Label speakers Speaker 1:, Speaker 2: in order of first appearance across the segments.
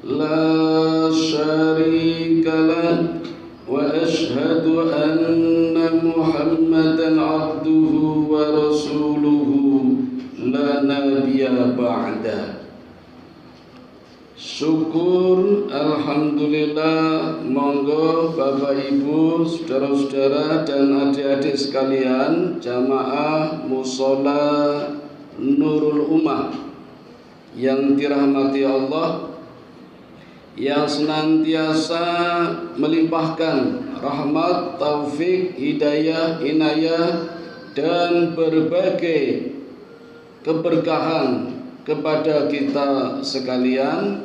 Speaker 1: لا شريك له وأشهد أن محمدا عبده ورسوله لا نبي بعده. Syukur, alhamdulillah. Monggo Bapak Ibu, saudara-saudara dan adik-adik sekalian, jamaah mushola Nurul Ummah yang dirahmati Allah, yang senantiasa melimpahkan rahmat, taufik, hidayah, inayah dan berbagai keberkahan kepada kita sekalian,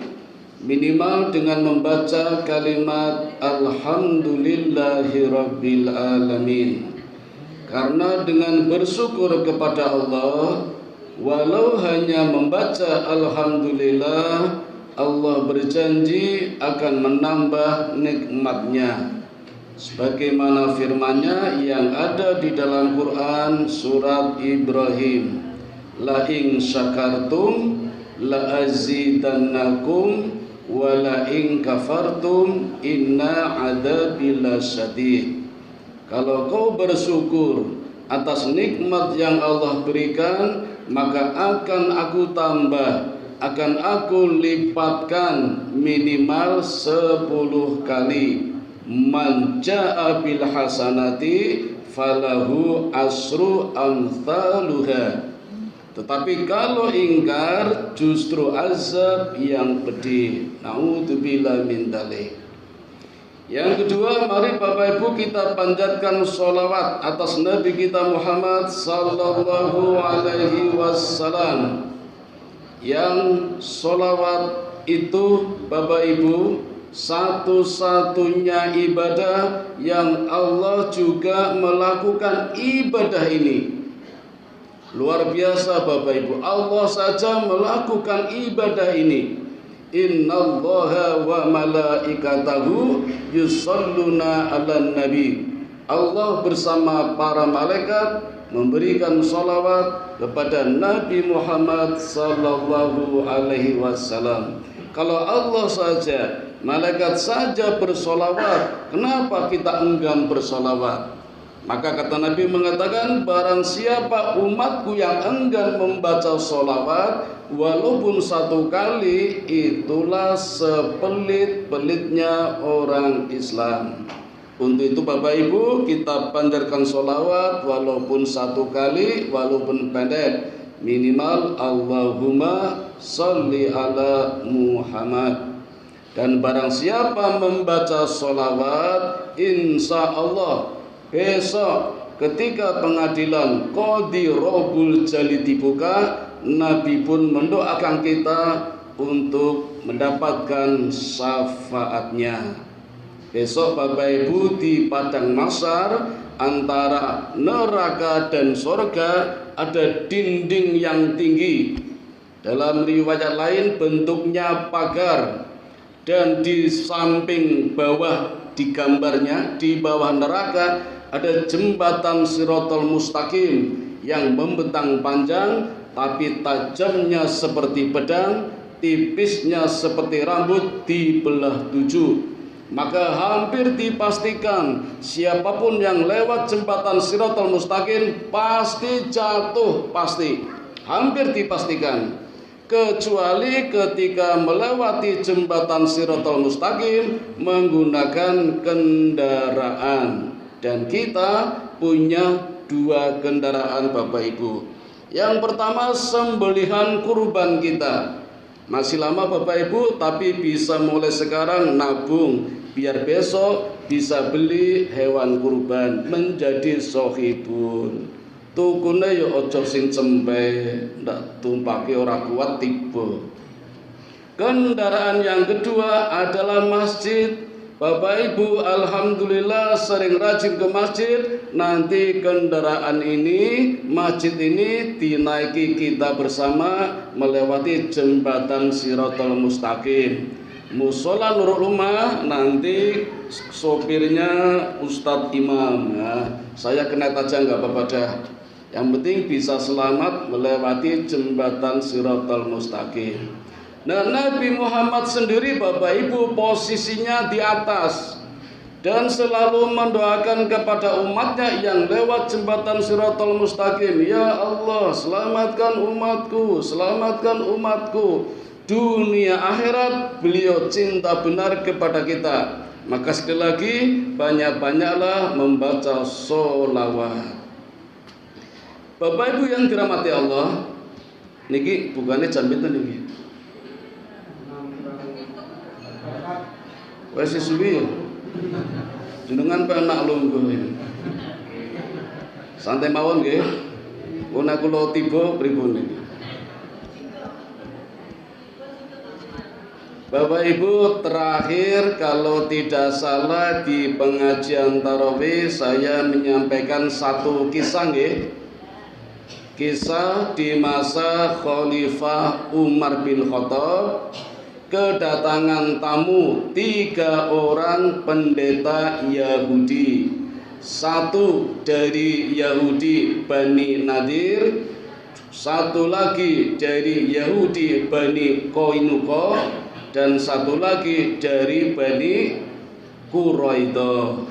Speaker 1: minimal dengan membaca kalimat Alhamdulillahirabbil alamin. Karena dengan bersyukur kepada Allah, walau hanya membaca Alhamdulillah, Allah berjanji akan menambah nikmatnya, sebagaimana firman-Nya yang ada di dalam Quran surat Ibrahim, la in syakartum la azidannakum wa la in kafartum inna adzabi lasyadid. Kalau kau bersyukur atas nikmat yang Allah berikan, maka akan aku tambah, akan aku lipatkan minimal 10 kali. Man jaa bil hasanati falahu asru amthaluha. Tetapi kalau ingkar, justru azab yang pedih. Na'udzubillah min dzalik. Yang kedua, mari Bapak Ibu kita panjatkan sholawat atas Nabi kita Muhammad sallallahu alaihi wasallam. Yang sholawat itu Bapak Ibu satu-satunya ibadah yang Allah juga melakukan ibadah ini. Luar biasa Bapak Ibu, Allah saja melakukan ibadah ini. Innallaha wa malaikatahu yusholluna 'alan nabi. Allah bersama para malaikat memberikan sholawat kepada Nabi Muhammad sallallahu alaihi wasallam. Kalau Allah saja, malaikat saja bersolawat, kenapa kita enggan bersolawat? Maka kata Nabi mengatakan, barang siapa umatku yang enggan membaca sholawat walaupun 1 kali, itulah sepelit-pelitnya orang Islam. Untuk itu Bapak Ibu, kita panjatkan sholawat walaupun 1 kali, walaupun pendek, minimal Allahumma sholli ala Muhammad. Dan barang siapa membaca sholawat, insya Allah besok ketika pengadilan Qadhi Rabbul Jalil dibuka, Nabi pun mendoakan kita untuk mendapatkan syafaatnya. Besok Bapak Ibu di padang mahsyar antara neraka dan surga ada dinding yang tinggi. Dalam riwayat lain bentuknya pagar, dan di samping bawah di gambarnya di bawah neraka ada jembatan Shiratal Mustaqim yang membentang panjang, tapi tajamnya seperti pedang, tipisnya seperti rambut dibelah 7. Maka hampir dipastikan siapapun yang lewat jembatan Shiratal Mustaqim pasti jatuh, pasti. Hampir dipastikan. Kecuali ketika melewati jembatan Shiratal Mustaqim menggunakan kendaraan. Dan kita punya 2 kendaraan Bapak Ibu. Yang pertama, sembelihan kurban kita. Masih lama Bapak Ibu, tapi bisa mulai sekarang nabung, biar besok bisa beli hewan kurban, menjadi sohibun. Tukune ya ojo sing cempe, ndak tumpake ora kuat tiba. Kendaraan yang kedua adalah masjid. Bapak Ibu alhamdulillah sering rajin ke masjid. Nanti kendaraan ini, masjid ini dinaiki kita bersama melewati jembatan Shiratal Mustaqim. Mushola Nurul Ummah nanti sopirnya Ustadz Imam. Nah, saya kena aja nggak apa-apa dah. Yang penting bisa selamat melewati jembatan Shiratal Mustaqim. Nah, Nabi Muhammad sendiri Bapak Ibu posisinya di atas dan selalu mendoakan kepada umatnya yang lewat jembatan Siratal Mustaqim, ya Allah, selamatkan umatku, selamatkan umatku. Dunia akhirat beliau cinta benar kepada kita. Maka sekali lagi banyak-banyaklah membaca sholawat. Bapak Ibu yang dirahmati Allah, niki bukannya jam pinten niki? Wes suwi ya. Jenengan penak lungguh ini. Santai mawon nggih. Ana kula tiba pripun niki. Bapak Ibu, terakhir kalau tidak salah di pengajian tarawih saya menyampaikan satu kisah nggih. Kisah di masa Khalifah Umar bin Khattab, kedatangan tamu 3 orang pendeta Yahudi. Satu dari Yahudi Bani Nadir, satu lagi dari Yahudi Bani Qainuqa, dan satu lagi dari Bani Quraidah.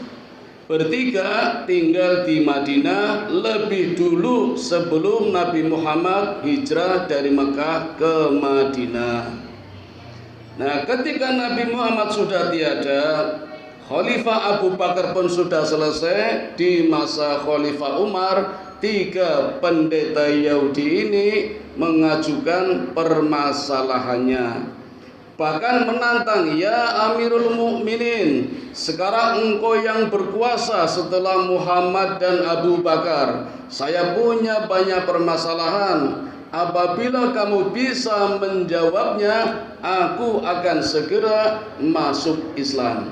Speaker 1: Bertiga tinggal di Madinah lebih dulu sebelum Nabi Muhammad hijrah dari Mekah ke Madinah. Nah, ketika Nabi Muhammad sudah tiada, Khalifah Abu Bakar pun sudah selesai. Di masa Khalifah Umar, 3 pendeta Yahudi ini mengajukan permasalahannya. Bahkan menantang, ya Amirul Mukminin, sekarang engkau yang berkuasa setelah Muhammad dan Abu Bakar. Saya punya banyak permasalahan. Apabila kamu bisa menjawabnya, aku akan segera masuk Islam.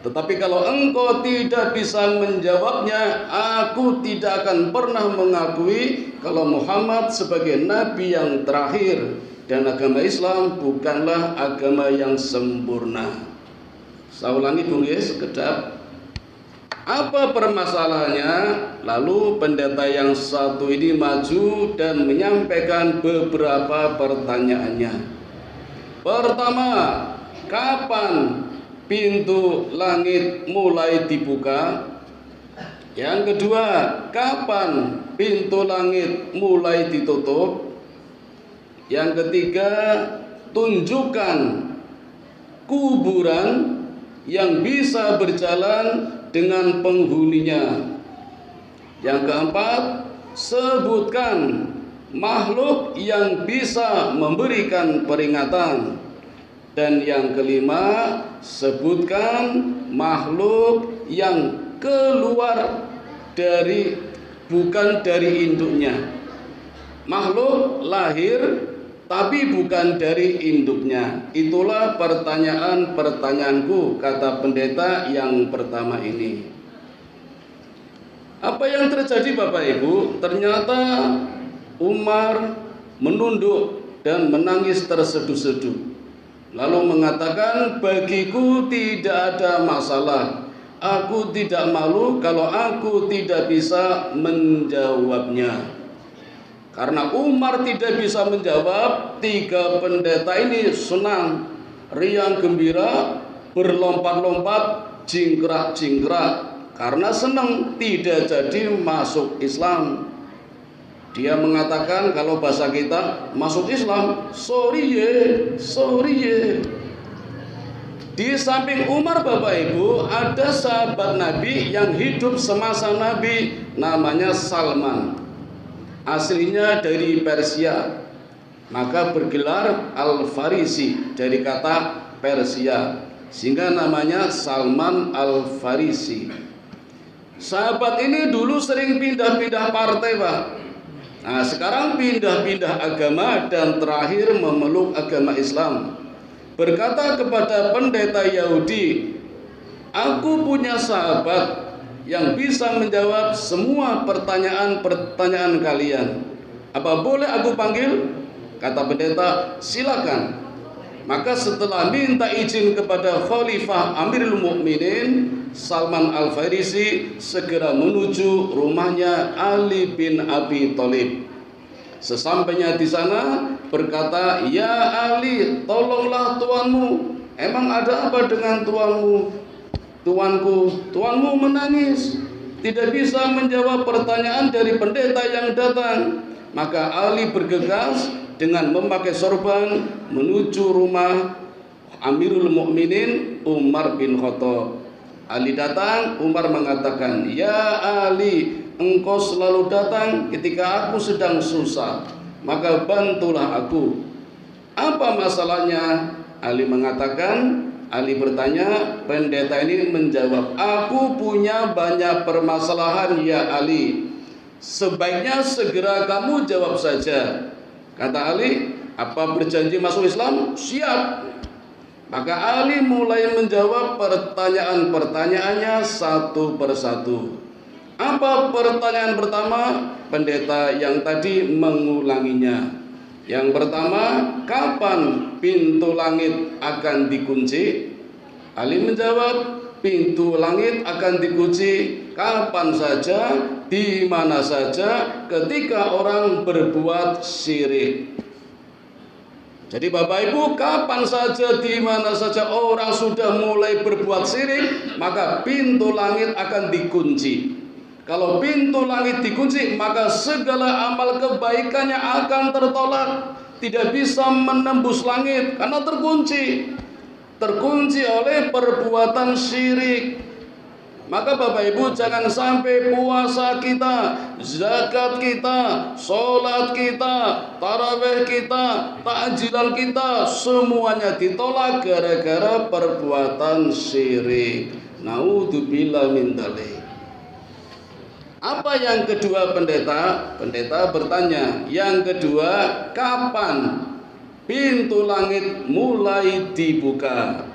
Speaker 1: Tetapi kalau engkau tidak bisa menjawabnya, aku tidak akan pernah mengakui kalau Muhammad sebagai nabi yang terakhir dan agama Islam bukanlah agama yang sempurna. Saya ulangi dulu ya sekedap. Apa permasalahannya? Lalu pendeta yang satu ini maju dan menyampaikan beberapa pertanyaannya. Pertama, kapan pintu langit mulai dibuka? Yang kedua, kapan pintu langit mulai ditutup? Yang ketiga, tunjukkan kuburan yang bisa berjalan dengan penghuninya. Yang keempat, sebutkan makhluk yang bisa memberikan peringatan. Dan yang kelima, sebutkan makhluk yang keluar dari bukan dari induknya. Makhluk lahir tapi bukan dari induknya. Itulah pertanyaanku, kata pendeta yang pertama ini. Apa yang terjadi Bapak Ibu? Ternyata Umar menunduk dan menangis terseduh-seduh. Lalu mengatakan, bagiku tidak ada masalah. Aku tidak malu kalau aku tidak bisa menjawabnya. Karena Umar tidak bisa menjawab, 3 pendeta ini senang, riang gembira, berlompat-lompat, jingkrak-jingkrak, karena senang tidak jadi masuk Islam. Dia mengatakan kalau bahasa kita masuk Islam, sorry ye. Di samping Umar Bapak Ibu, ada sahabat Nabi yang hidup semasa Nabi, namanya Salman. Aslinya dari Persia, maka bergelar Al-Farisi dari kata Persia, sehingga namanya Salman Al-Farisi. Sahabat ini dulu sering pindah-pindah partai Pak. Nah sekarang pindah-pindah agama dan terakhir memeluk agama Islam. Berkata kepada pendeta Yahudi, aku punya sahabat yang bisa menjawab semua pertanyaan kalian. Apa boleh aku panggil? Kata pendeta, silakan. Maka setelah minta izin kepada Khalifah Amirul Mukminin, Salman Al-Farisi segera menuju rumahnya Ali bin Abi Thalib. Sesampainya di sana berkata, "Ya Ali, tolonglah tuanmu. Emang ada apa dengan tuanmu?" Tuanmu menangis, tidak bisa menjawab pertanyaan dari pendeta yang datang. Maka Ali bergegas dengan memakai sorban menuju rumah Amirul Mukminin Umar bin Khattab. Ali datang, Umar mengatakan, "Ya Ali, engkau selalu datang ketika aku sedang susah, maka bantulah aku. Apa masalahnya?" Ali bertanya, pendeta ini menjawab, "Aku punya banyak permasalahan ya Ali. Sebaiknya segera kamu jawab saja." Kata Ali, "Apa berjanji masuk Islam?" "Siap." Maka Ali mulai menjawab pertanyaan-pertanyaannya satu persatu. Apa pertanyaan pertama? Pendeta yang tadi mengulanginya. Yang pertama, kapan pintu langit akan dikunci? Ali menjawab, pintu langit akan dikunci kapan saja, di mana saja, ketika orang berbuat syirik. Jadi Bapak Ibu, kapan saja, di mana saja orang sudah mulai berbuat syirik, maka pintu langit akan dikunci. Kalau pintu langit dikunci, maka segala amal kebaikannya akan tertolak, tidak bisa menembus langit karena terkunci oleh perbuatan syirik. Maka Bapak Ibu, jangan sampai puasa kita, zakat kita, sholat kita, tarawih kita, takjilan kita, semuanya ditolak gara-gara perbuatan syirik. Naudzubillah min dzalik. Apa yang kedua pendeta? Pendeta bertanya, yang kedua, kapan pintu langit mulai dibuka?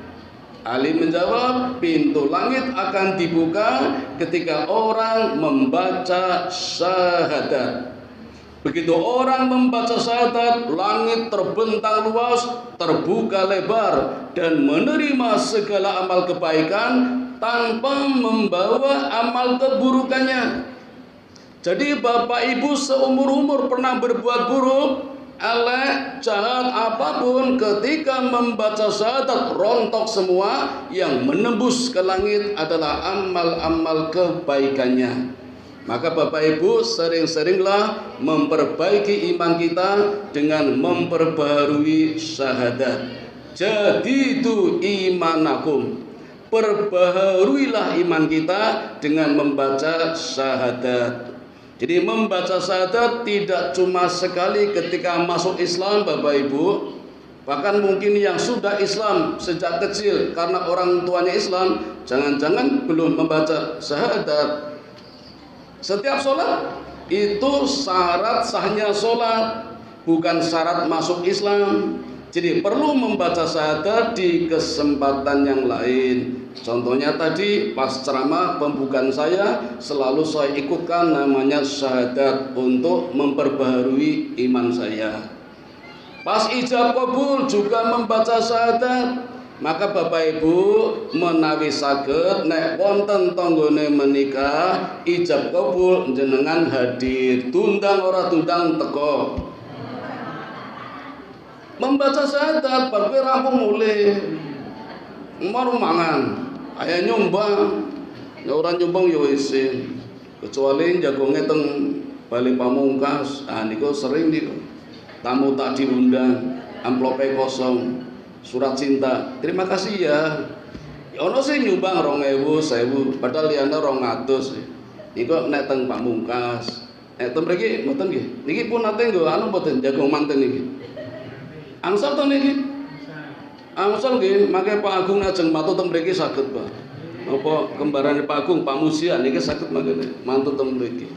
Speaker 1: Ali menjawab, pintu langit akan dibuka ketika orang membaca syahadat. Begitu orang membaca syahadat, langit terbentang luas, terbuka lebar, dan menerima segala amal kebaikan tanpa membawa amal keburukannya. Jadi Bapak Ibu seumur-umur pernah berbuat buruk, elek, jahat apapun, ketika membaca syahadat rontok semua. Yang menembus ke langit adalah amal-amal kebaikannya. Maka Bapak Ibu sering-seringlah memperbaiki iman kita dengan memperbaharui syahadat. Jadi itu imanakum. Perbaharuilah iman kita dengan membaca syahadat. Jadi membaca syahadat tidak cuma sekali ketika masuk Islam Bapak Ibu. Bahkan mungkin yang sudah Islam sejak kecil karena orang tuanya Islam, jangan-jangan belum membaca syahadat. Setiap sholat itu syarat sahnya sholat, bukan syarat masuk Islam. Jadi perlu membaca syahadat di kesempatan yang lain. Contohnya tadi pas ceramah pembukaan saya selalu saya ikutkan namanya syahadat untuk memperbaharui iman saya. Pas ijab kabul juga membaca syahadat. Maka Bapak Ibu menawi saged nek wonten tanggane menikah ijab kabul jenengan hadir, tundang ora tundang teko. Membaca syahadat bar kowe rampung mulih. Maru mangan. Ayah nyumbang, ya orang nyumbang ya isin. Kecuali jagongnya teng Bali Pamungkas, niku sering niku. Tamu tak diundang, amplopnya kosong, surat cinta. Terima kasih ya. Ya ono sih nyumbang 2.000, 1.000, padahal liana 200. Niku nek teng Pamungkas. Teng mriki mboten nggih. Niki pun nate nggo anu mboten jagong manten niki. Angsal to niki. Angsal nggih, mangke Pak Agung ajeng matu teng mriki saged, Pak. Apa kembarane Pak Agung, Pak Musia niki saged mangkene mantu teng mriki.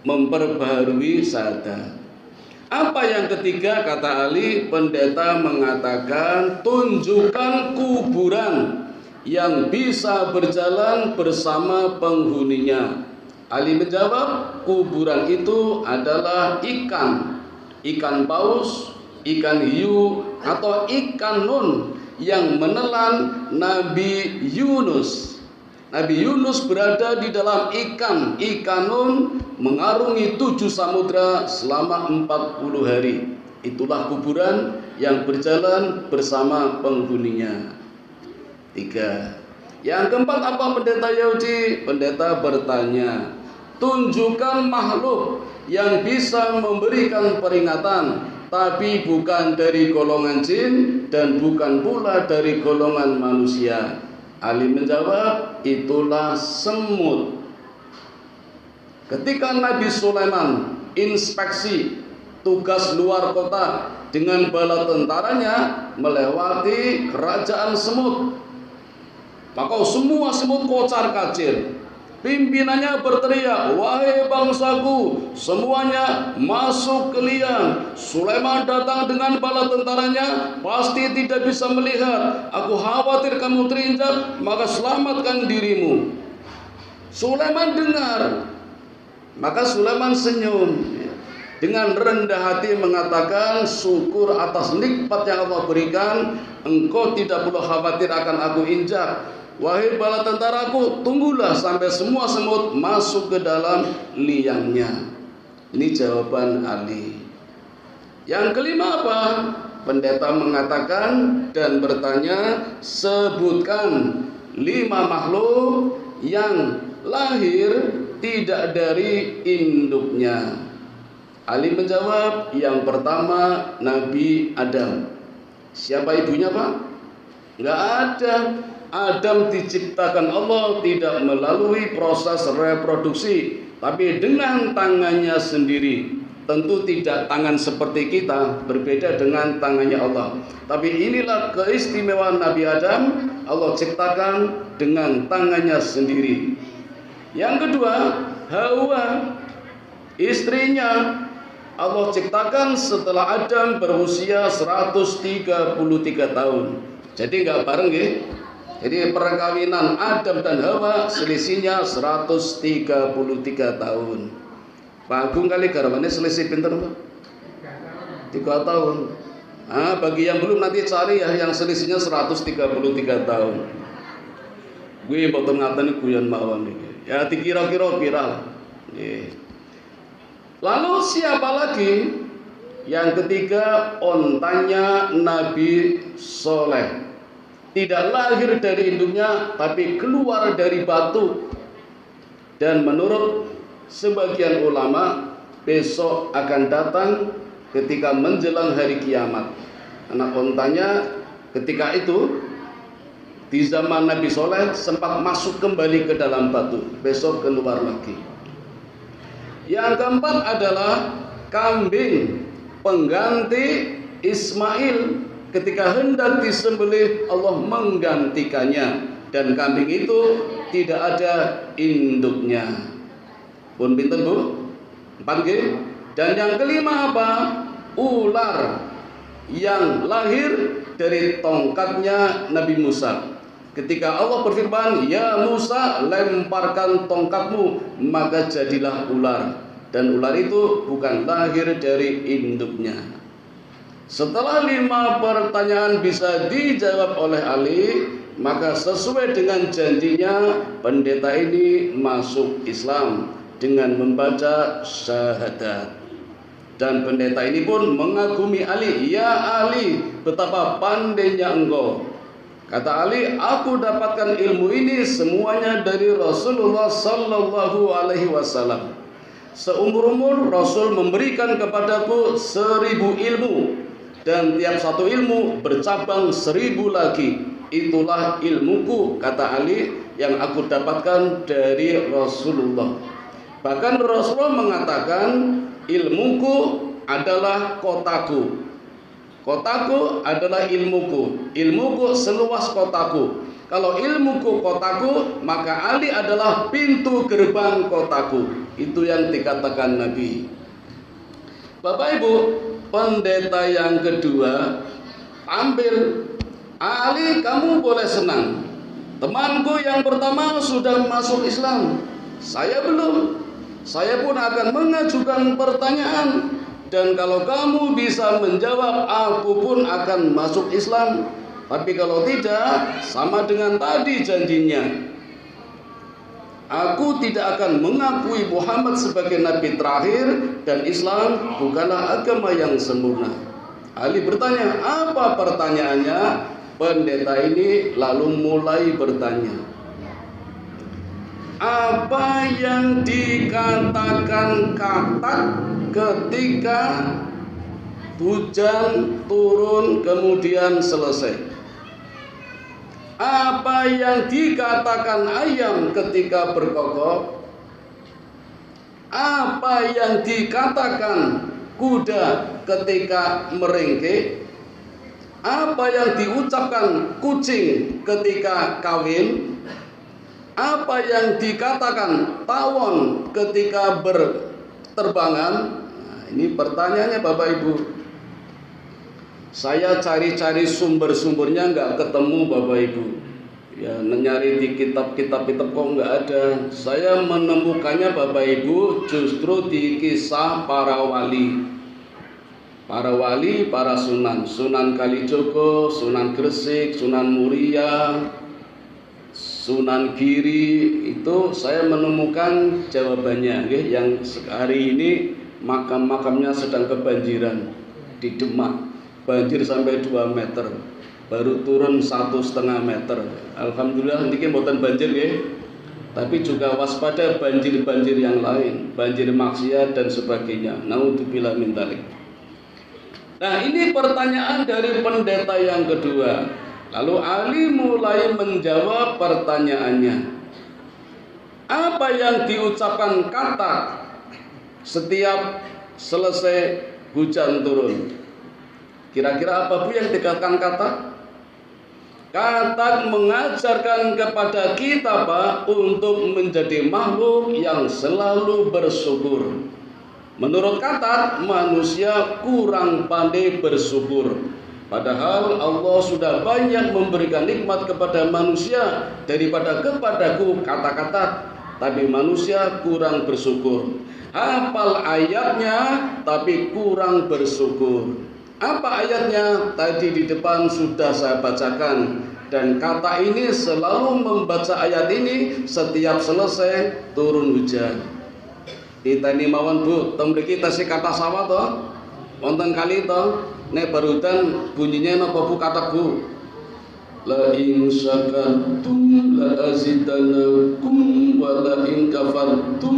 Speaker 1: Memperbaharui syahadat. Apa yang ketiga kata Ali? Pendeta mengatakan tunjukkan kuburan yang bisa berjalan bersama penghuninya. Ali menjawab, kuburan itu adalah ikan paus, ikan hiu, atau ikan nun yang menelan Nabi Yunus. Nabi Yunus berada di dalam ikanun mengarungi 7 samudra selama 40 hari. Itulah kuburan yang berjalan bersama penghuninya. 3. Yang keempat apa pendeta Yahudi? Pendeta bertanya, tunjukkan makhluk yang bisa memberikan peringatan, tapi bukan dari golongan jin dan bukan pula dari golongan manusia. Ali menjawab, itulah semut. Ketika Nabi Sulaiman inspeksi tugas luar kota dengan bala tentaranya melewati kerajaan semut, maka semua semut kocar-kacir. Pimpinannya berteriak, wahai bangsaku, semuanya masuk ke liang. Sulaiman datang dengan bala tentaranya, pasti tidak bisa melihat. Aku khawatir kamu terinjak, maka selamatkan dirimu. Sulaiman dengar, maka Sulaiman senyum. Dengan rendah hati mengatakan, syukur atas nikmat yang Allah berikan, engkau tidak perlu khawatir akan aku injak. Wahai bala tentaraku, tunggulah sampai semua semut masuk ke dalam liangnya. Ini jawaban Ali. Yang kelima apa? Pendeta mengatakan dan bertanya, sebutkan 5 makhluk yang lahir tidak dari induknya. Ali menjawab, yang pertama Nabi Adam. Siapa ibunya, Pak? Enggak ada. Adam diciptakan Allah tidak melalui proses reproduksi, tapi dengan tangannya sendiri. Tentu tidak tangan seperti kita, berbeda dengan tangannya Allah. Tapi inilah keistimewaan Nabi Adam, Allah ciptakan dengan tangannya sendiri. Yang kedua, Hawa, istrinya Allah ciptakan setelah Adam berusia 133 tahun. Jadi enggak bareng ya. Jadi perkawinan Adam dan Hawa selisihnya 133 tahun. Pak Agung kali garwane selisih pinter Pak? 3 tahun. Bagi yang belum nanti cari ya yang selisihnya 133 tahun. Gue mboten ngateni guyon mawon iki. Ya dikira-kira viral. Lalu siapa lagi? Yang ketiga, ontanya Nabi Soleh. Tidak lahir dari induknya, tapi keluar dari batu. Dan menurut sebagian ulama, besok akan datang ketika menjelang hari kiamat. Anak ontanya ketika itu, di zaman Nabi Soleh, sempat masuk kembali ke dalam batu. Besok keluar lagi. Yang keempat adalah kambing pengganti Ismail. Ketika hendak disembelih, Allah menggantikannya, dan kambing itu tidak ada induknya. Pun pinten Bu? 4G. Dan yang kelima apa? Ular yang lahir dari tongkatnya Nabi Musa. Ketika Allah berfirman, ya Musa, lemparkan tongkatmu, maka jadilah ular. Dan ular itu bukan lahir dari induknya. Setelah 5 pertanyaan bisa dijawab oleh Ali, maka sesuai dengan janjinya pendeta ini masuk Islam dengan membaca syahadat. Dan pendeta ini pun mengagumi Ali. Ya Ali, betapa pandainya engkau. Kata Ali, aku dapatkan ilmu ini semuanya dari Rasulullah Sallallahu Alaihi Wasallam. Seumur-umur Rasul memberikan kepadaku 1000 ilmu, dan tiap satu ilmu bercabang 1000 lagi. Itulah ilmuku, kata Ali, yang aku dapatkan dari Rasulullah. Bahkan Rasulullah mengatakan, ilmuku adalah kotaku. Kotaku adalah ilmuku. Ilmuku seluas kotaku. Kalau ilmuku kotaku, maka Ali adalah pintu gerbang kotaku. Itu yang dikatakan Nabi. Bapak Ibu, pendeta yang kedua ambil, Ali kamu boleh senang, temanku yang pertama sudah masuk Islam, saya belum. Saya pun akan mengajukan pertanyaan, dan kalau kamu bisa menjawab, aku pun akan masuk Islam. Tapi kalau tidak, sama dengan tadi janjinya. Aku tidak akan mengakui Muhammad sebagai nabi terakhir dan Islam bukanlah agama yang sempurna. Ali bertanya, apa pertanyaannya? Pendeta ini lalu mulai bertanya, apa yang dikatakan katak ketika hujan turun kemudian selesai? Apa yang dikatakan ayam ketika berkokok? Apa yang dikatakan kuda ketika merengke? Apa yang diucapkan kucing ketika kawin? Apa yang dikatakan tawon ketika berterbangan? Nah, ini pertanyaannya Bapak Ibu. Saya cari-cari sumber-sumbernya nggak ketemu Bapak Ibu. Ya, nyari di kitab-kitab kok nggak ada. Saya menemukannya Bapak Ibu justru di kisah para wali. Para wali, para sunan. Sunan Kalijogo, Sunan Gresik, Sunan Muria, Sunan Giri. Itu saya menemukan jawabannya. Yang hari ini makam-makamnya sedang kebanjiran di Demak. Banjir sampai 2 meter, baru turun 1,5 meter. Alhamdulillah niki mboten banjir ya, tapi juga waspada banjir-banjir yang lain, banjir maksiat dan sebagainya. Naudzubillah min dzalik. Nah, ini pertanyaan dari pendeta yang kedua. Lalu Ali mulai menjawab pertanyaannya. Apa yang diucapkan kata setiap selesai hujan turun? Kira-kira apa Bu yang dikatakan kata? Kata mengajarkan kepada kita Pak untuk menjadi makhluk yang selalu bersyukur. Menurut kata, manusia kurang pandai bersyukur. Padahal Allah sudah banyak memberikan nikmat kepada manusia daripada kepadaku kata-kata, tapi manusia kurang bersyukur. Hafal ayatnya tapi kurang bersyukur. Apa ayatnya? Tadi di depan sudah saya bacakan. Dan kata ini selalu membaca ayat ini setiap selesai turun hujan. Kita ini mawon Bu, temriki tasih kata sawah toh, wonten kali toh, nek barudan bunyinya napa Bu kata Bu? La in syakartum la azidanakum wa la in kafartum.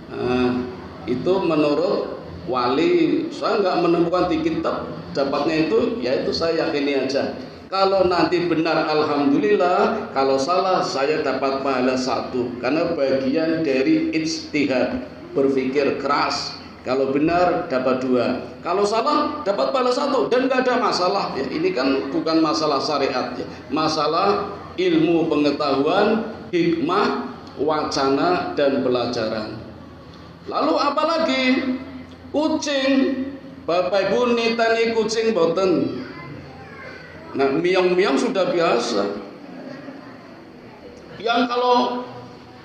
Speaker 1: Nah, itu menurut wali. Saya nggak menemukan di kitab, dapatnya itu, yaitu saya yakini aja. Kalau nanti benar alhamdulillah, kalau salah saya dapat pahala 1, karena bagian dari ijtihad, berpikir keras. Kalau benar dapat 2, kalau salah dapat pahala 1 dan nggak ada masalah. Ya, ini kan bukan masalah syariat, ya. Masalah ilmu pengetahuan, hikmah, wacana dan pelajaran. Lalu apalagi? Kucing, Bapak Ibu nitani kucing boten. Nah, miong-miong sudah biasa. Yang kalau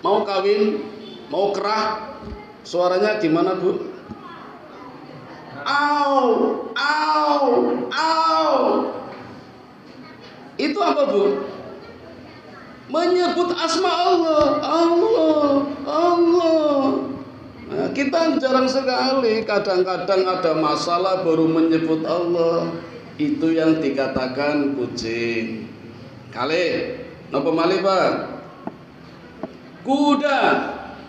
Speaker 1: mau kawin, mau kerah, suaranya gimana Bu? Au, au, au. Itu apa Bu? Menyebut asma Allah, Allah, Allah. Nah, kita jarang sekali, kadang-kadang ada masalah baru menyebut Allah. Itu yang dikatakan kucing. Kali, napa malih Pak? Kuda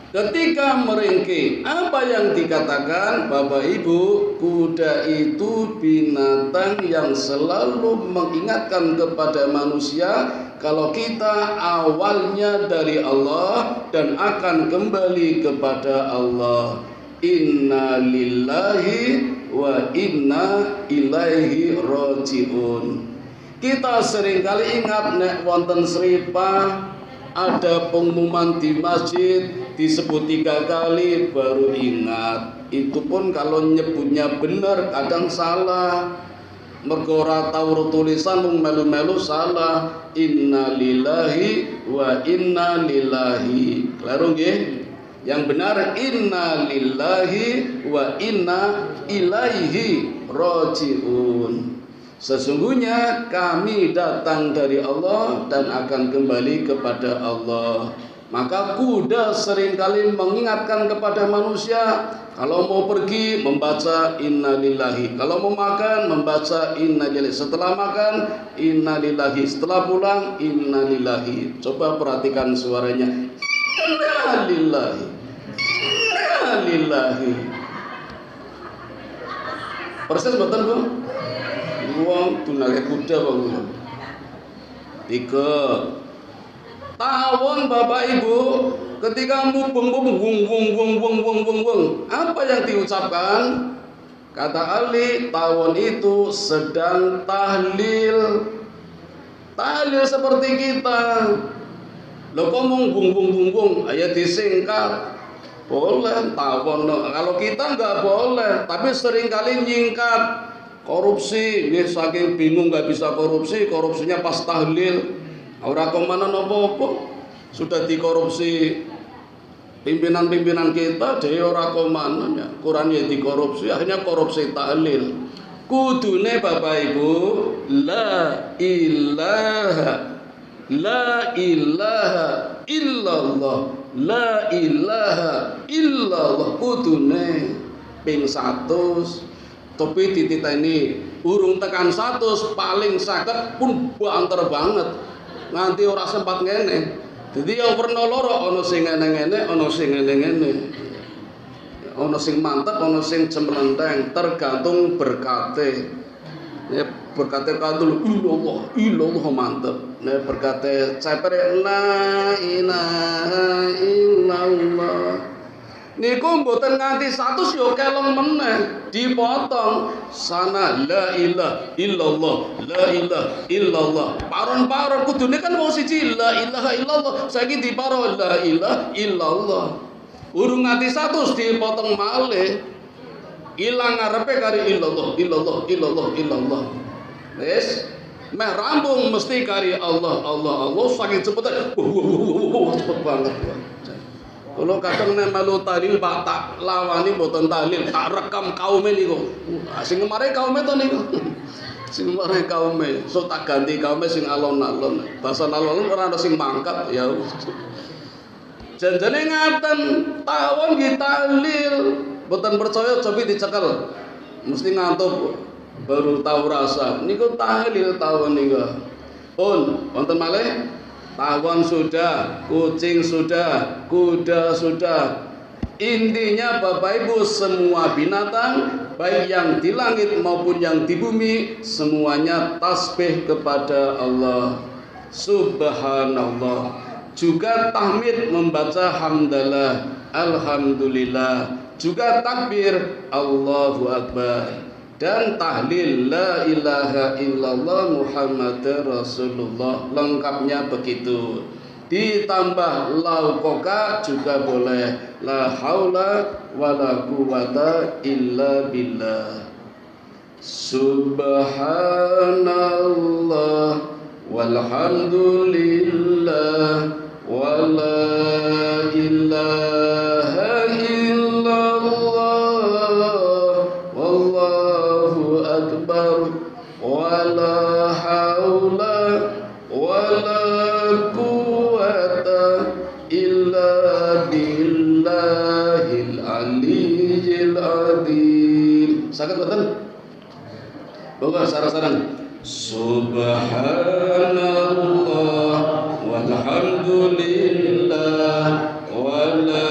Speaker 1: ketika merengke, apa yang dikatakan Bapak Ibu? Kuda itu binatang yang selalu mengingatkan kepada manusia kalau kita awalnya dari Allah dan akan kembali kepada Allah. Inna lillahi wa inna ilaihi rajiun. Kita seringkali ingat nek wonten seripa ada pengumuman di masjid disebut 3 kali baru ingat. Itu pun kalau nyebutnya benar kadang salah. Mergo ora tau tulisan mung melu-melu salah. Inna lillahi wa inna lillahi. Keliru nggih? Yang benar inna lillahi wa inna ilaihi rajiun. Sesungguhnya kami datang dari Allah dan akan kembali kepada Allah. Maka kuda seringkali mengingatkan kepada manusia, kalau mau pergi membaca innalillahi, kalau mau makan membaca innalillahi, setelah makan innalillahi, setelah pulang innalillahi. Coba perhatikan suaranya, innalillahi, innalillahi. Persis betul Bu? Wong tunake kuda Bang. 3 tawon Bapak Ibu ketika mubeng apa yang diucapkan? Kata ahli, tawon itu sedang tahlil. Tahlil seperti kita. Lo ngomong bung ayo disingkat. Boleh tawon. Kalau kita nggak boleh, tapi seringkali nyingkat. Korupsi, ini saking bingung nggak bisa korupsi, korupsinya pas tahlil. Ora komanan apa-apa, sudah dikorupsi pimpinan-pimpinan kita, dia ora komanan ya, Quran ya dikorupsi, akhirnya korupsi tahlil. Kudune Bapak Ibu, la ilaha illallah, la ilaha illallah, kudune ping 100. Tapi dititeni urung tekan 100 paling sakit pun banter banget. Nganti ora sempat ngene. Dadi ya werna loro, ana sing ngene-ngene, ana sing ngene-ngene. Ana sing mantep, ana sing cemlenteng, tergantung berkate. Ya berkate kadul illallah mantep. Nek berkate ceper la ilaha illallah. Niku mboten nganti 100 yo kelong meneh, dipotong sana la ilaha illallah, la ilaha illallah. Paron-paron kudune kan wong siji la ilaha illallah, saiki diparo la ilaha illallah. Urung nganti 100 dipotong malih. Ilang ngarepe kari illallah, illallah, illallah, illallah. Wis meh rambung mesti kari Allah, Allah, Allah saking cepet. Cepet banget. Kalau kadang nek melu tahlil Pak tak lawani mboten tahlil, tak rekam kaume niku. Sing kemare kaume to niku. Sing kemare kaume, so tak ganti kaume sing alon-alon. Bahasa alon-alon ora ana sing mangkat ya. Janjane ngaten, tawon nggih tahlil. Mboten percaya coba dicekel. Mesti ngantuk baru tahu rasa. Niku tahlil tawon niku. Pun wonten malih tawon sudah, kucing sudah, kuda sudah. Intinya Bapak Ibu semua binatang, baik yang di langit maupun yang di bumi, semuanya tasbih kepada Allah. Subhanallah. Juga tahmid membaca hamdalah, alhamdulillah. Juga takbir, Allahu Akbar. Dan tahlil la ilaha illallah Muhammadar Rasulullah, lengkapnya begitu. Ditambah laukoka juga boleh, la haula wala quwata illa billah. Subhanallah walhamdulillah wala ilaha wala haula wala quwata illa billahil aliyyil azim. Saged boten? Boga sareng-sareng. Subhanallah walhamdulillah wala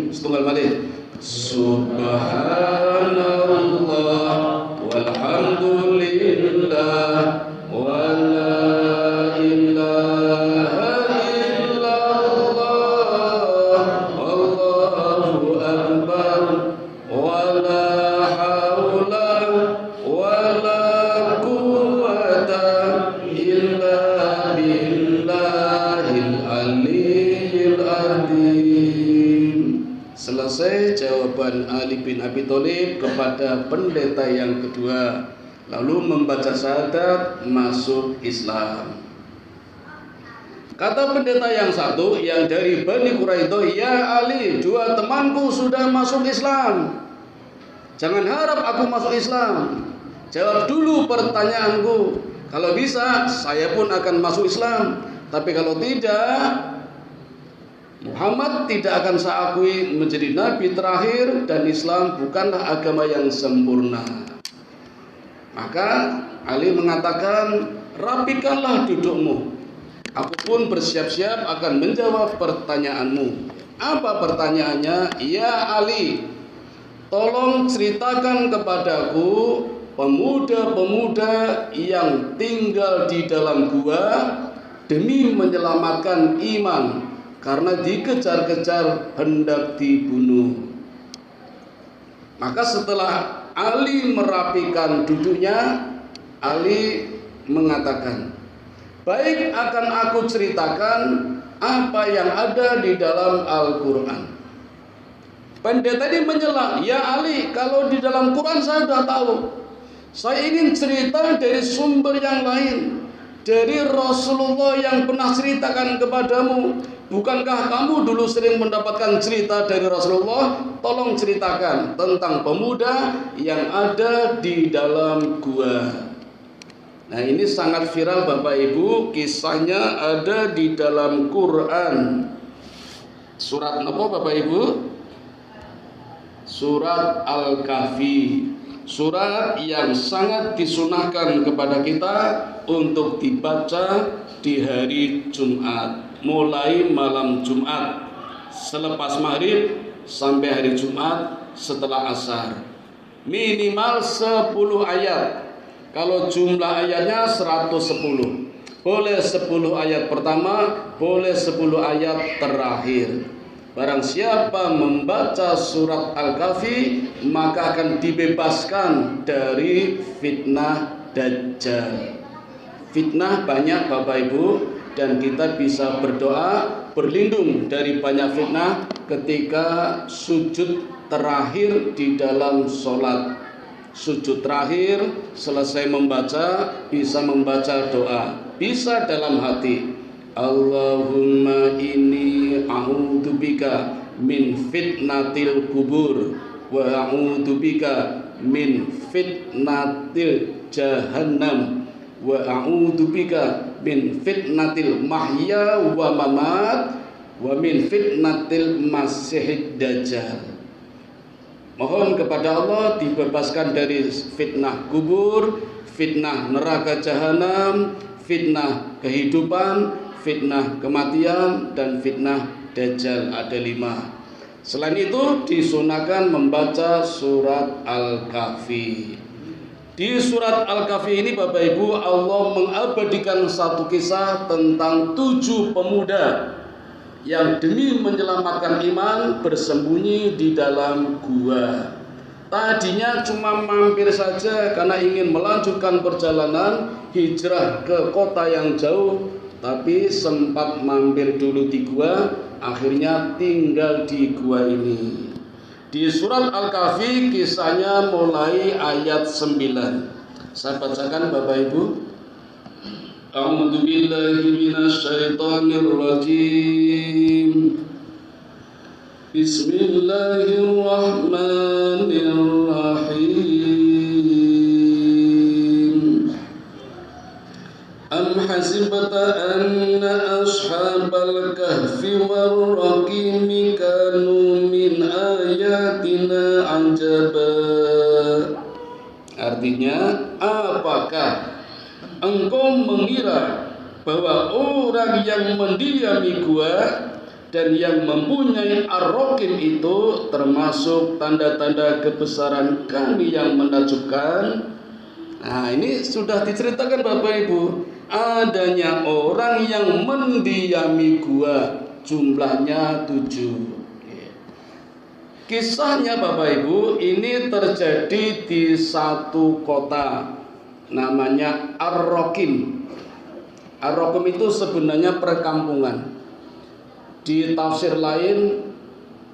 Speaker 1: setunggal malih. Subhanallah walhamdulillah wala ilaha illallah wallahu akbar wala haula wala quwata illa billahil aliyyil azim. Selesai jawaban Ali bin Abi Thalib kepada pendeta yang kedua. lalu membaca syahadat masuk Islam. Kata pendeta yang satu yang dari Bani Quraidah, "Ya Ali, 2 temanku sudah masuk Islam. Jangan harap aku masuk Islam. Jawab dulu pertanyaanku. Kalau bisa, saya pun akan masuk Islam. Tapi kalau tidak, Muhammad tidak akan saya akui menjadi nabi terakhir dan Islam bukanlah agama yang sempurna." Maka Ali mengatakan, "Rapikanlah dudukmu. Aku pun bersiap-siap akan menjawab pertanyaanmu." Apa pertanyaannya? "Ya Ali, tolong ceritakan kepadaku pemuda-pemuda yang tinggal di dalam gua demi menyelamatkan iman karena dikejar-kejar hendak dibunuh." Maka setelah Ali merapikan duduknya, Ali mengatakan, "Baik, akan aku ceritakan apa yang ada di dalam Al-Quran." Pendeta ini menyela, "Ya Ali, kalau di dalam Quran saya sudah tahu. Saya ingin cerita dari sumber yang lain, dari Rasulullah yang pernah ceritakan kepadamu. Bukankah kamu dulu sering mendapatkan cerita dari Rasulullah? Tolong ceritakan tentang pemuda yang ada di dalam gua." Nah, ini sangat viral Bapak Ibu, kisahnya ada di dalam Quran. Surat apa Bapak Ibu? Surat Al-Kahfi. Surat yang sangat disunahkan kepada kita untuk dibaca di hari Jumat, mulai malam Jumat selepas maghrib sampai hari Jumat setelah asar. Minimal 10 ayat. Kalau jumlah ayatnya 110, boleh 10 ayat pertama, boleh 10 ayat terakhir. Barang siapa membaca surat Al-Kahfi, maka akan dibebaskan dari fitnah Dajjal. Fitnah banyak Bapak Ibu, dan kita bisa berdoa berlindung dari banyak fitnah ketika sujud terakhir di dalam sholat. Sujud terakhir selesai membaca, bisa membaca doa, bisa dalam hati, "Allahumma inni a'udzubika min fitnatil kubur wa a'udzubika min fitnatil jahannam wa a'udzubika min fitnatil mahya wa mamat wa min fitnatil masihid dajjal." Mohon kepada Allah dibebaskan dari fitnah kubur, fitnah neraka jahanam, fitnah kehidupan, fitnah kematian, dan fitnah Dajjal. Ada 5. Selain itu disunahkan membaca surat Al-Kahfi. Di surat Al-Kahfi ini Bapak Ibu, Allah mengabadikan satu kisah tentang 7 pemuda yang demi menyelamatkan iman bersembunyi di dalam gua. Tadinya cuma mampir saja karena ingin melanjutkan perjalanan hijrah ke kota yang jauh, tapi sempat mampir dulu di gua, akhirnya tinggal di gua ini. Di surat Al-Kahfi kisahnya mulai ayat 9. Saya bacakan Bapak Ibu. A'udzu billahi minasyaitonir rajim. Bismillahirrahmanirrahim. Am hasibta anna ashabal kahfi war raqimi kanu min ayatina ajaba. Artinya, apakah engkau mengira bahwa orang yang mendiami gua dan yang mempunyai ar-raqim itu termasuk tanda-tanda kebesaran kami yang menakjubkan? Nah, ini sudah diceritakan Bapak Ibu, adanya orang yang mendiami gua, jumlahnya 7. Kisahnya Bapak Ibu ini terjadi di satu kota namanya Ar-Raqim. Ar-Raqim itu sebenarnya perkampungan. Di tafsir lain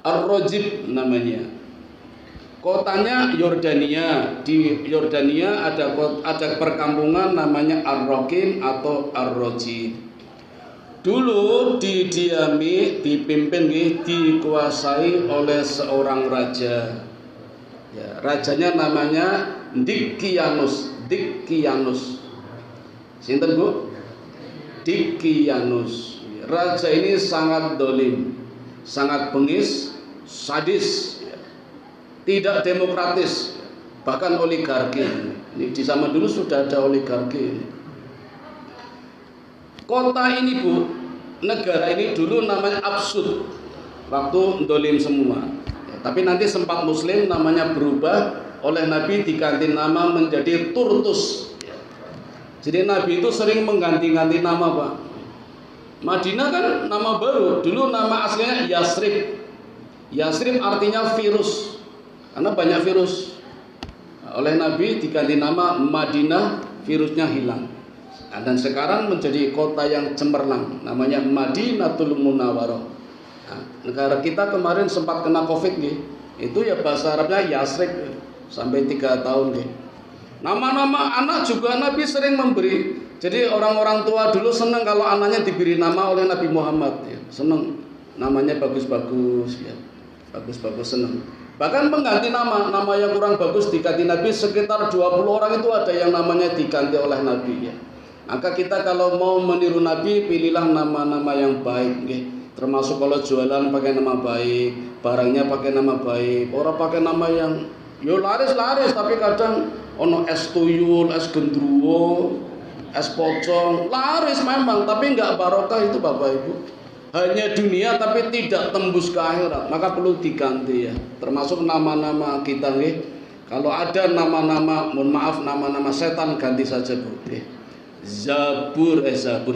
Speaker 1: Ar-Rajib namanya. Kotanya Yordania. Di Yordania ada perkampungan namanya Ar-Rokin atau Ar-Roji. Dulu dipimpin, dikuasai oleh seorang raja. Ya, rajanya namanya Dickianus. Sinten Bu? Dickianus. Raja ini sangat dolim, sangat bengis, sadis, tidak demokratis, bahkan oligarki. Ini di zaman dulu sudah ada oligarki. Kota ini Bu, negara ini dulu namanya Absud, waktu dolim semua. Ya, tapi nanti sempat Muslim, namanya berubah oleh Nabi, diganti nama menjadi Turtus. Ya. Jadi Nabi itu sering mengganti-ganti nama Pak. Madinah kan nama baru, dulu nama aslinya Yasrib. Yasrib artinya virus, karena banyak virus. Oleh Nabi diganti nama Madinah, virusnya hilang. Dan sekarang menjadi kota yang cemerlang, namanya Madinatul Munawwarah. Nah, negara kita kemarin sempat kena COVID nih. Itu ya bahasa Arabnya Yasrib sampai 3 tahun nih. Nama-nama anak juga Nabi sering memberi. Jadi orang-orang tua dulu senang kalau anaknya diberi nama oleh Nabi Muhammad ya. Senang, namanya bagus-bagus ya. Bagus-bagus senang. Bahkan pengganti nama yang kurang bagus diganti Nabi sekitar 20 orang itu ada yang namanya diganti oleh Nabi ya. Maka kita kalau mau meniru Nabi, pilihlah nama-nama yang baik ya. Termasuk kalau jualan pakai nama baik, barangnya pakai nama baik. Orang pakai nama yang yo laris tapi kadang ono es tuyul, es gendruwo, es pocong, laris memang tapi enggak barokah itu Bapak Ibu. Hanya dunia tapi tidak tembus ke akhirat, maka perlu diganti ya. Termasuk nama-nama kita nih. Kalau ada nama-nama, mohon maaf, nama-nama setan ganti saja Bu. Zabur,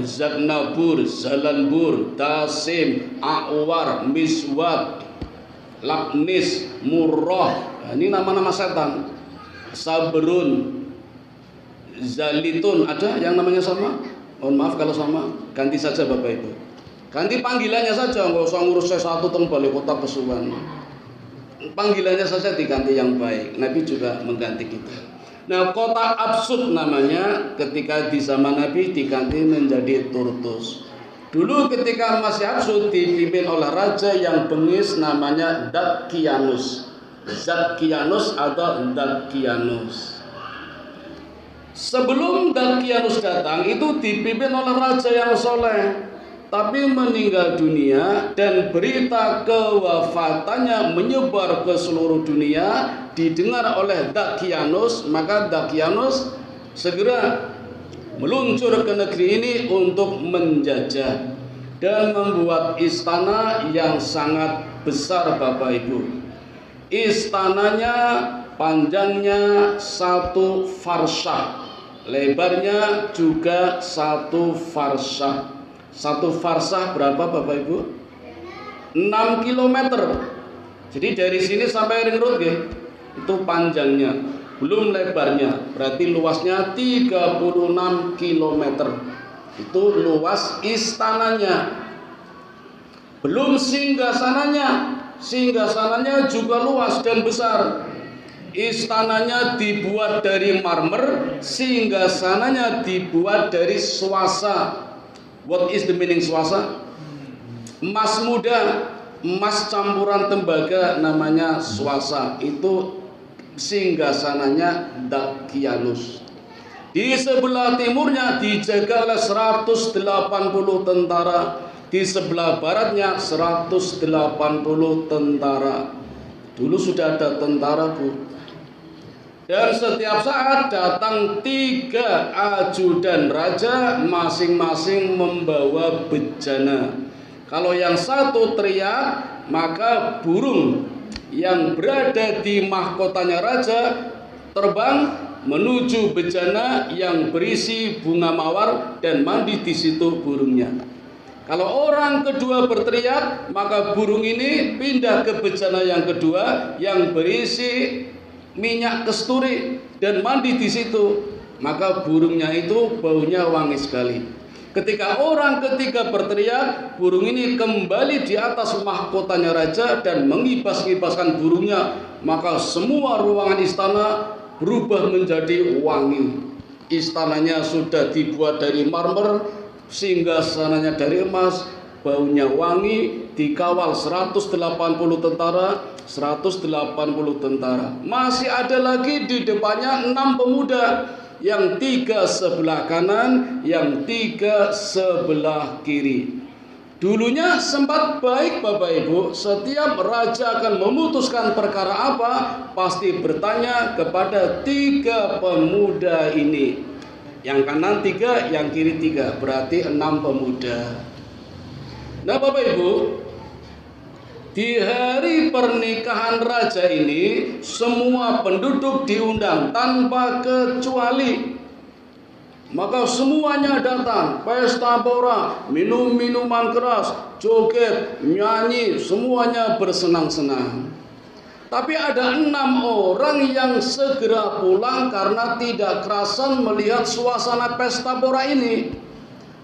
Speaker 1: Zagnabur, Zalanbur, Tasim, A'war, Miswat, Laknis, Murrah. Nah, ini nama-nama setan. Sabrun, Zalitun, ada yang namanya sama? Mohon maaf kalau sama, ganti saja Bapak Ibu. Ganti panggilannya saja, nggak usah ngurus C1 teng balik kota kesuwan. Panggilannya saja diganti yang baik. Nabi juga mengganti kita. Nah, kota Absud namanya ketika di zaman Nabi diganti menjadi Turtus. Dulu ketika masih Absud dipimpin oleh raja yang bengis namanya Dickianus. Zacchianus atau Dickianus. Sebelum Dickianus datang itu dipimpin oleh raja yang soleh, tapi meninggal dunia dan berita kewafatannya menyebar ke seluruh dunia, didengar oleh Dickianus, maka Dickianus segera meluncur ke negeri ini untuk menjajah dan membuat istana yang sangat besar Bapak Ibu. Istananya panjangnya 1 farsah, lebarnya juga 1 farsah. 1 farsah berapa Bapak Ibu? 6 km. Jadi dari sini sampai ring road itu panjangnya, belum lebarnya. Berarti luasnya 36 km. Itu luas istananya. Belum singgasananya. Singgasananya juga luas dan besar. Istananya dibuat dari marmer, singgasananya dibuat dari swasa. What is the meaning swasa? Emas muda, emas campuran tembaga namanya swasa. Itu singgasananya Dickianus. Di sebelah timurnya dijaga oleh 180 tentara. Di sebelah baratnya 180 tentara. Dulu sudah ada tentara Bu. Dan setiap saat datang 3 ajudan raja, masing-masing membawa bejana. Kalau yang satu teriak, maka burung yang berada di mahkotanya raja terbang menuju bejana yang berisi bunga mawar dan mandi di situ burungnya. Kalau orang kedua berteriak, maka burung ini pindah ke bejana yang kedua yang berisi minyak kasturi dan mandi di situ, maka burungnya itu baunya wangi sekali. Ketika orang ketiga berteriak, burung ini kembali di atas mahkotanya raja dan mengibas-ngibaskan burungnya maka semua ruangan istana berubah menjadi wangi. Istananya sudah dibuat dari marmer, singgasananya dari emas, baunya wangi, dikawal 180 tentara, 180 tentara. Masih ada lagi di depannya 6 pemuda, yang 3 sebelah kanan, yang 3 sebelah kiri. Dulunya sempat baik Bapak Ibu, setiap raja akan memutuskan perkara apa, pasti bertanya kepada 3 pemuda ini. Yang kanan 3, yang kiri 3, berarti 6 pemuda. Nah Bapak Ibu, di hari pernikahan raja ini, semua penduduk diundang tanpa kecuali. Maka semuanya datang, pesta pora, minum minuman keras, joget, nyanyi, semuanya bersenang-senang. Tapi ada 6 orang yang segera pulang karena tidak kerasan melihat suasana pesta pora ini.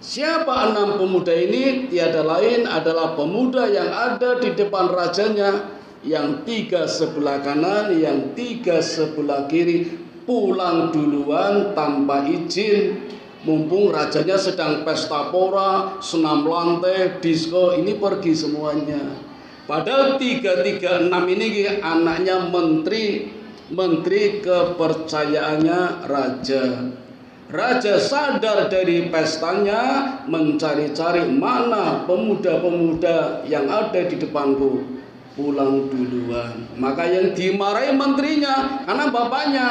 Speaker 1: Siapa 6 pemuda ini? Tiada lain adalah pemuda yang ada di depan rajanya, yang 3 sebelah kanan, yang 3 sebelah kiri, pulang duluan tanpa izin, mumpung rajanya sedang pesta pora, senam lantai, disko, ini pergi semuanya. Padahal 336 ini anaknya menteri kepercayaannya raja. Raja sadar dari pestanya, mencari-cari mana pemuda-pemuda yang ada di depanku, pulang duluan. Maka yang dimarahi menterinya karena bapaknya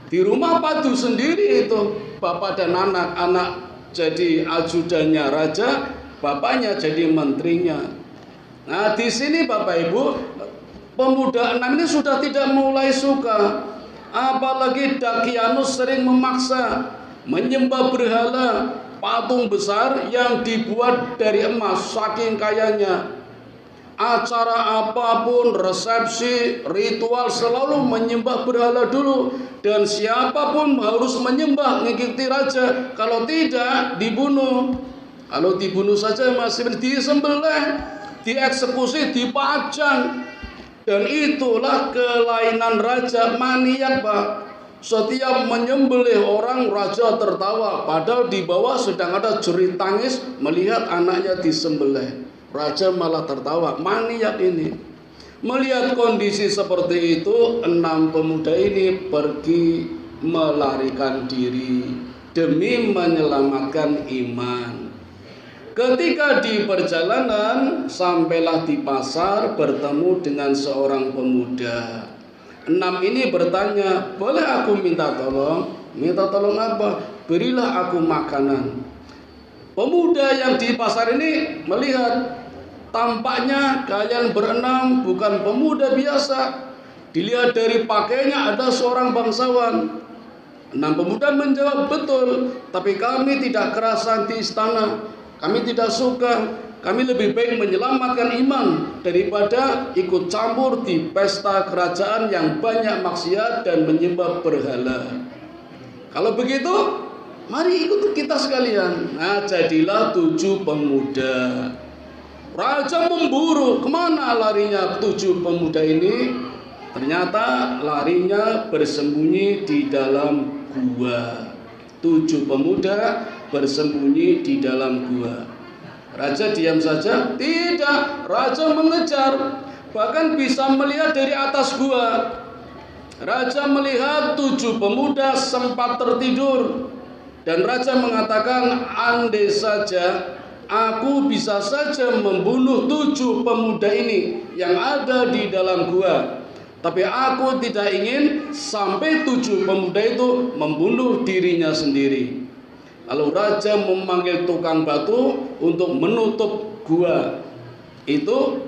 Speaker 1: di rumah padu sendiri itu, bapak dan anak jadi ajudannya raja, bapaknya jadi menterinya. Nah di sini Bapak Ibu, pemuda 6 ini sudah tidak mulai suka. Apalagi Dakianus sering memaksa menyembah berhala, patung besar yang dibuat dari emas, saking kayanya. Acara apapun, resepsi, ritual selalu menyembah berhala dulu. Dan siapapun harus menyembah, mengikuti raja. Kalau tidak, dibunuh. Kalau dibunuh saja masih disembelih, dieksekusi, dipajang. Dan itulah kelainan raja, maniak Pak. Setiap menyembelih orang, raja tertawa. Padahal di bawah sedang ada jerit tangis melihat anaknya disembelih. Raja malah tertawa, maniak ini. Melihat kondisi seperti itu, 6 pemuda ini pergi melarikan diri demi menyelamatkan iman. Ketika di perjalanan, sampailah di pasar, bertemu dengan seorang pemuda. 6 ini bertanya, boleh aku minta tolong? Minta tolong apa? Berilah aku makanan. Pemuda yang di pasar ini melihat, tampaknya kalian berenam bukan pemuda biasa. Dilihat dari pakainya ada seorang bangsawan. 6 pemuda menjawab, betul, tapi kami tidak kerasan di istana. Kami tidak suka. Kami lebih baik menyelamatkan iman daripada ikut campur di pesta kerajaan yang banyak maksiat dan menyembah berhala. Kalau begitu, mari ikut kita sekalian. Nah, jadilah 7 pemuda. Raja memburu. Kemana larinya 7 pemuda ini? Ternyata larinya bersembunyi di dalam gua. 7 pemuda bersembunyi di dalam gua. Raja diam saja? Tidak. Raja mengejar. Bahkan bisa melihat dari atas gua. Raja melihat 7 pemuda sempat tertidur. Dan raja mengatakan, andai saja aku bisa saja membunuh 7 pemuda ini yang ada di dalam gua. Tapi aku tidak ingin sampai 7 pemuda itu membunuh dirinya sendiri. Lalu raja memanggil tukang batu untuk menutup gua itu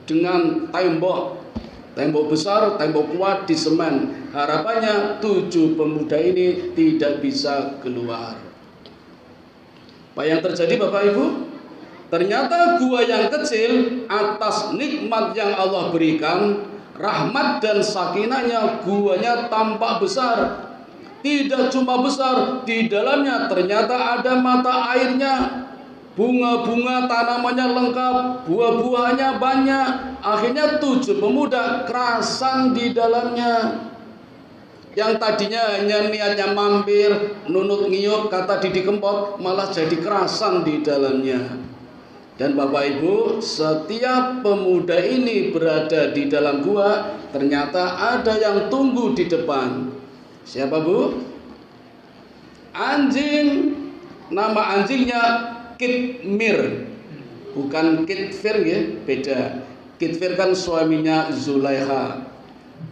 Speaker 1: dengan tembok besar, tembok kuat di semen. Harapannya 7 pemuda ini tidak bisa keluar. Apa yang terjadi Bapak Ibu? Ternyata gua yang kecil, atas nikmat yang Allah berikan, rahmat dan sakinahnya, guanya tampak besar. Tidak cuma besar, di dalamnya ternyata ada mata airnya. bunga-bunga tanamannya lengkap, buah-buahnya banyak. Akhirnya 7 pemuda kerasan di dalamnya. Yang tadinya hanya niatnya mampir, nunut ngiyup, kata Didi Kempot, malah jadi kerasan di dalamnya. Dan Bapak Ibu, setiap pemuda ini berada di dalam gua, ternyata ada yang tunggu di depan. Siapa, Bu? Anjing. Nama anjingnya Kitmir. Bukan Kitfir ya, beda. Kitfir kan suaminya Zulaiha.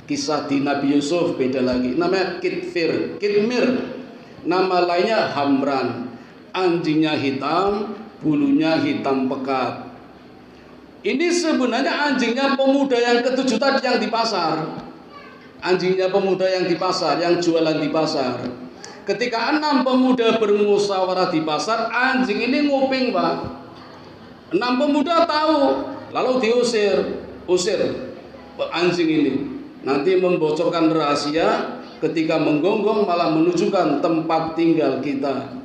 Speaker 1: Kisah di Nabi Yusuf beda lagi. Namanya Kitfir, Kitmir. Nama lainnya Hamran. Anjingnya hitam, bulunya hitam pekat. Ini sebenarnya anjingnya pemuda yang ke-7 tadi yang di pasar. Anjingnya pemuda yang di pasar, yang jualan di pasar. Ketika 6 pemuda bermusyawarah di pasar, anjing ini nguping, Pak. 6 pemuda tahu, lalu diusir, usir anjing ini. Nanti membocorkan rahasia, ketika menggonggong malah menunjukkan tempat tinggal kita.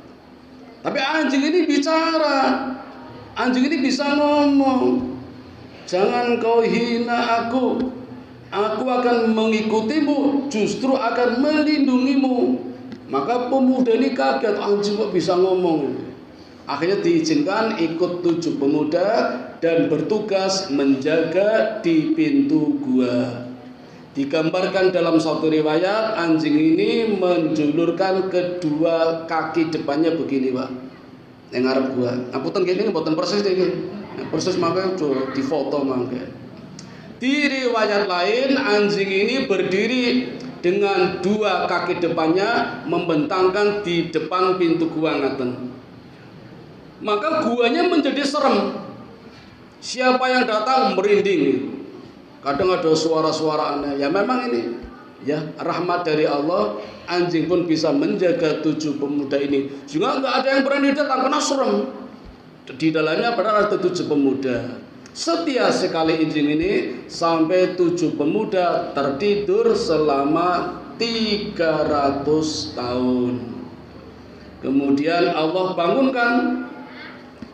Speaker 1: Tapi anjing ini bicara, anjing ini bisa ngomong. Jangan kau hina aku akan mengikutimu, justru akan melindungimu. Maka pemuda ini kaget, anjing kok bisa ngomong. Akhirnya diizinkan ikut 7 pemuda dan bertugas menjaga di pintu gua. Digambarkan dalam suatu riwayat, anjing ini menjulurkan kedua kaki depannya begini, Pak. Yang ngarep gua. Ngapunten gini mboten persis iki. Persis mangke di foto mangke. Di riwayat lain, anjing ini berdiri dengan 2 kaki depannya membentangkan di depan pintu gua ngaten. Maka guanya menjadi serem. Siapa yang datang merinding. Kadang ada suara-suara aneh. Ya memang ini ya rahmat dari Allah, anjing pun bisa menjaga 7 pemuda ini. Juga nggak ada yang berani datang karena serem. Di dalamnya padahal ada 7 pemuda. Setia sekali anjing ini sampai 7 pemuda tertidur selama 300 tahun. Kemudian Allah bangunkan.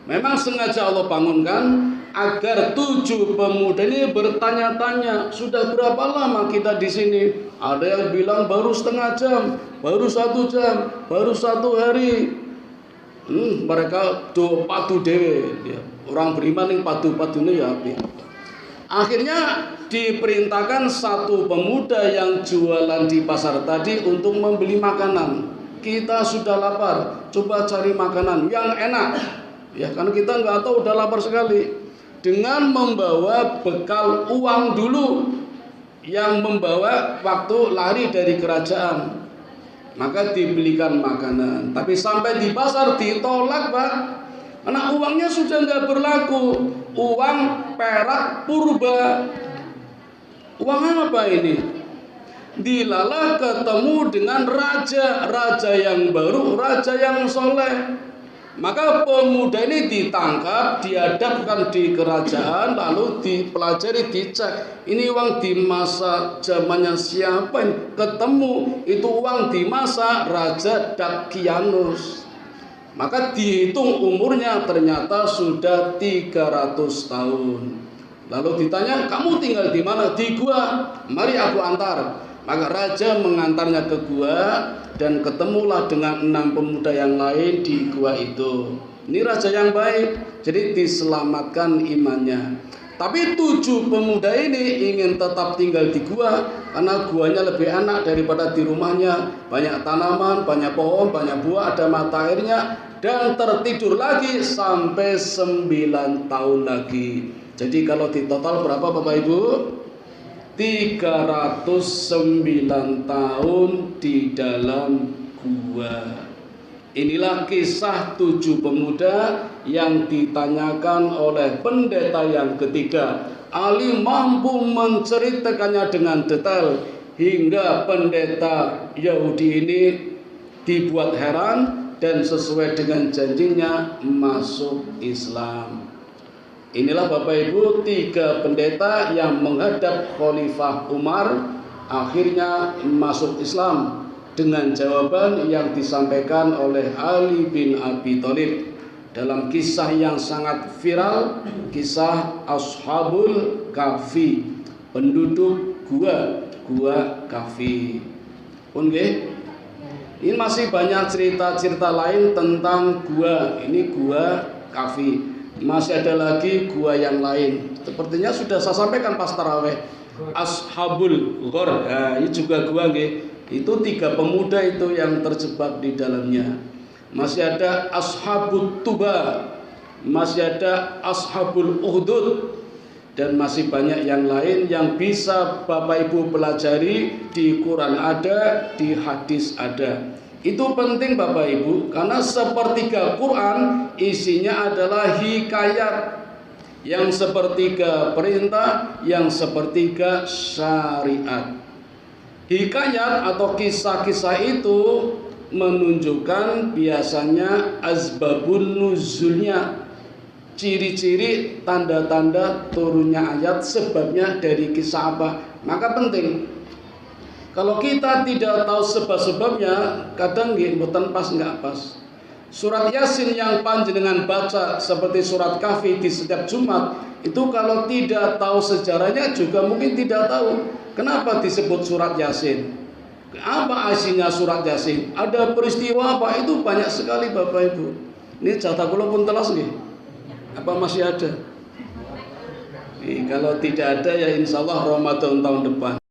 Speaker 1: Memang sengaja Allah bangunkan agar 7 pemuda ini bertanya-tanya, sudah berapa lama kita di sini? Ada yang bilang baru setengah jam, baru 1 jam, baru 1 hari. Mereka do patu dewe, ya. Orang beriman yang padu-padune ya api. Akhirnya diperintahkan 1 pemuda yang jualan di pasar tadi untuk membeli makanan. Kita sudah lapar, coba cari makanan yang enak. Ya, karena kita nggak tahu udah lapar sekali. Dengan membawa bekal uang dulu yang membawa waktu lari dari kerajaan, maka dibelikan makanan. Tapi sampai di pasar ditolak, Pak, karena uangnya sudah nggak berlaku. Uang perak purba. Uang apa ini? Dilalah ketemu dengan raja yang baru, raja yang soleh. Maka pemuda ini ditangkap, dihadapkan di kerajaan, lalu dipelajari, dicek. Ini uang di masa zamannya siapa ini? Ketemu itu uang di masa Raja Dakianus. Maka dihitung umurnya, ternyata sudah 300 tahun. Lalu ditanya, kamu tinggal di mana? Di gua. Mari aku antar. Maka raja mengantarnya ke gua dan ketemulah dengan 6 pemuda yang lain di gua itu. Ini raja yang baik, jadi diselamatkan imannya. Tapi 7 pemuda ini ingin tetap tinggal di gua karena guanya lebih enak daripada di rumahnya. Banyak tanaman, banyak pohon, banyak buah, ada mata airnya, dan tertidur lagi sampai 9 tahun lagi. Jadi kalau di total berapa Bapak Ibu? 309 tahun di dalam gua. Inilah kisah 7 pemuda yang ditanyakan oleh pendeta yang ketiga. Ali mampu menceritakannya dengan detail hingga pendeta Yahudi ini dibuat heran dan sesuai dengan janjinya masuk Islam. Inilah Bapak Ibu 3 pendeta yang menghadap Khalifah Umar akhirnya masuk Islam dengan jawaban yang disampaikan oleh Ali bin Abi Thalib. dalam kisah yang sangat viral, kisah Ashabul Kahfi, penduduk gua Kahfi. Pun ini masih banyak cerita-cerita lain tentang gua. Ini gua Kahfi. Masih ada lagi gua yang lain. Sepertinya sudah saya sampaikan pas taraweh. Ashabul Ghor. Nah, ini juga gua Itu 3 pemuda itu yang terjebak di dalamnya. Masih ada Ashabut Tuba. Masih ada Ashabul Uhdud. Dan masih banyak yang lain yang bisa Bapak Ibu pelajari. Di Quran ada, di hadis ada. Itu penting Bapak Ibu, karena sepertiga Quran isinya adalah hikayat, yang sepertiga perintah, yang sepertiga syariat. Hikayat atau kisah-kisah itu menunjukkan biasanya asbabun nuzulnya, ciri-ciri tanda-tanda turunnya ayat, sebabnya dari kisah apa. Maka penting, kalau kita tidak tahu sebab-sebabnya, kadang mboten pas nggak pas. Surat Yasin yang panjenengan baca seperti surat Kahfi di setiap Jumat, itu kalau tidak tahu sejarahnya juga mungkin tidak tahu kenapa disebut surat Yasin. Apa isinya surat Yasin? Ada peristiwa apa? Itu banyak sekali Bapak Ibu. Ini jatah kula pun telas nggih. Apa masih ada? Kalau tidak ada ya insya Allah Ramadan tahun depan.